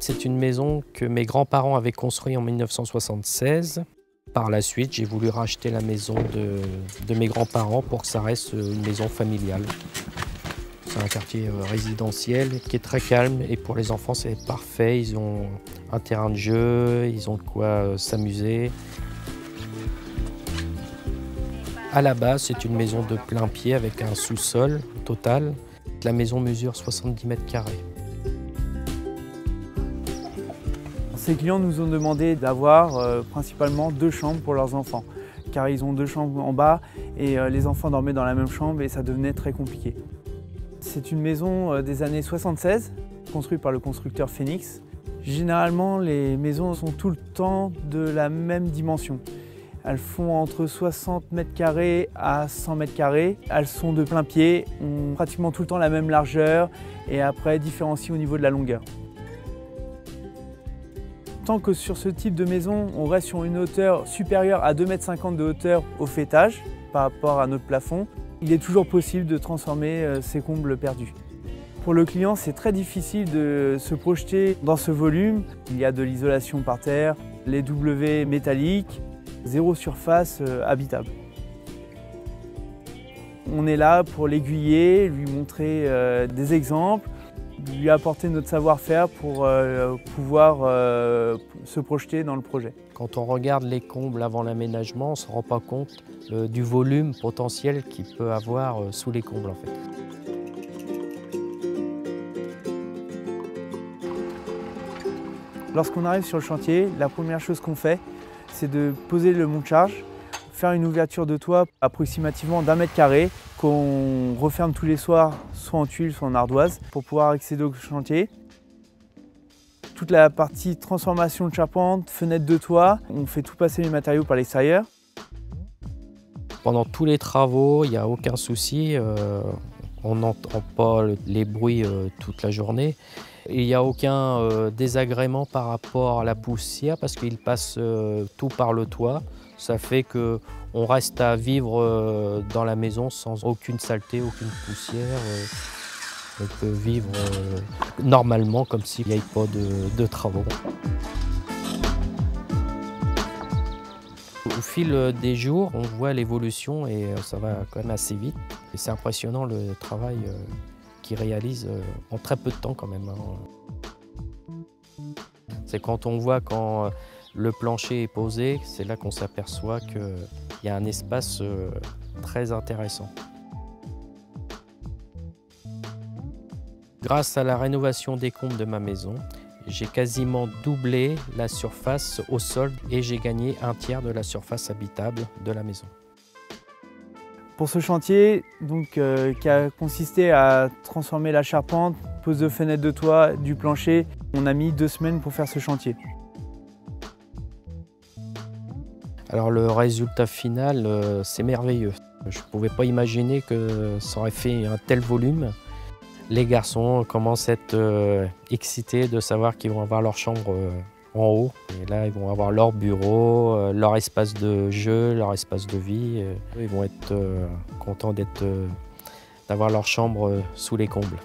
C'est une maison que mes grands-parents avaient construite en 1976. Par la suite, j'ai voulu racheter la maison de mes grands-parents pour que ça reste une maison familiale. C'est un quartier résidentiel qui est très calme et pour les enfants c'est parfait. Ils ont un terrain de jeu, ils ont de quoi s'amuser. À la base, c'est une maison de plein pied avec un sous-sol total. La maison mesure 70 mètres carrés. Ces clients nous ont demandé d'avoir principalement 2 chambres pour leurs enfants, car ils ont 2 chambres en bas et les enfants dormaient dans la même chambre et ça devenait très compliqué. C'est une maison des années 76, construite par le constructeur Phoenix. Généralement, les maisons sont tout le temps de la même dimension. Elles font entre 60 mètres carrés à 100 mètres carrés. Elles sont de plein pied, ont pratiquement tout le temps la même largeur et après différencient au niveau de la longueur. Tant que sur ce type de maison, on reste sur une hauteur supérieure à 2,50 m de hauteur au faîtage par rapport à notre plafond, il est toujours possible de transformer ces combles perdus. Pour le client, c'est très difficile de se projeter dans ce volume. Il y a de l'isolation par terre, les W métalliques, 0 surface habitable. On est là pour l'aiguiller, lui montrer des exemples, lui apporter notre savoir-faire pour pouvoir se projeter dans le projet. Quand on regarde les combles avant l'aménagement, on ne se rend pas compte du volume potentiel qu'il peut avoir sous les combles en fait. Lorsqu'on arrive sur le chantier, la première chose qu'on fait, c'est de poser le monte-charge, faire une ouverture de toit approximativement d'1 mètre carré qu'on referme tous les soirs, soit en tuiles, soit en ardoise, pour pouvoir accéder au chantier. Toute la partie transformation de charpente, fenêtre de toit, on fait tout passer les matériaux par l'extérieur. Pendant tous les travaux, il n'y a aucun souci, on n'entend pas les bruits toute la journée. Il n'y a aucun désagrément par rapport à la poussière parce qu'il passe tout par le toit. Ça fait qu'on reste à vivre dans la maison sans aucune saleté, aucune poussière. On peut vivre normalement comme s'il n'y avait pas de travaux. Au fil des jours, on voit l'évolution et ça va quand même assez vite. C'est impressionnant le travail qu'ils réalisent en très peu de temps quand même. C'est quand on voit quand le plancher est posé, c'est là qu'on s'aperçoit qu'il y a un espace très intéressant. Grâce à la rénovation des combles de ma maison, j'ai quasiment doublé la surface au sol et j'ai gagné 1/3 de la surface habitable de la maison. Pour ce chantier, qui a consisté à transformer la charpente, pose de fenêtre de toit, du plancher, on a mis 2 semaines pour faire ce chantier. Alors le résultat final, c'est merveilleux. Je ne pouvais pas imaginer que ça aurait fait un tel volume. Les garçons commencent à être excités de savoir qu'ils vont avoir leur chambre en haut. Et là, ils vont avoir leur bureau, leur espace de jeu, leur espace de vie. Ils vont être contents d'avoir leur chambre sous les combles.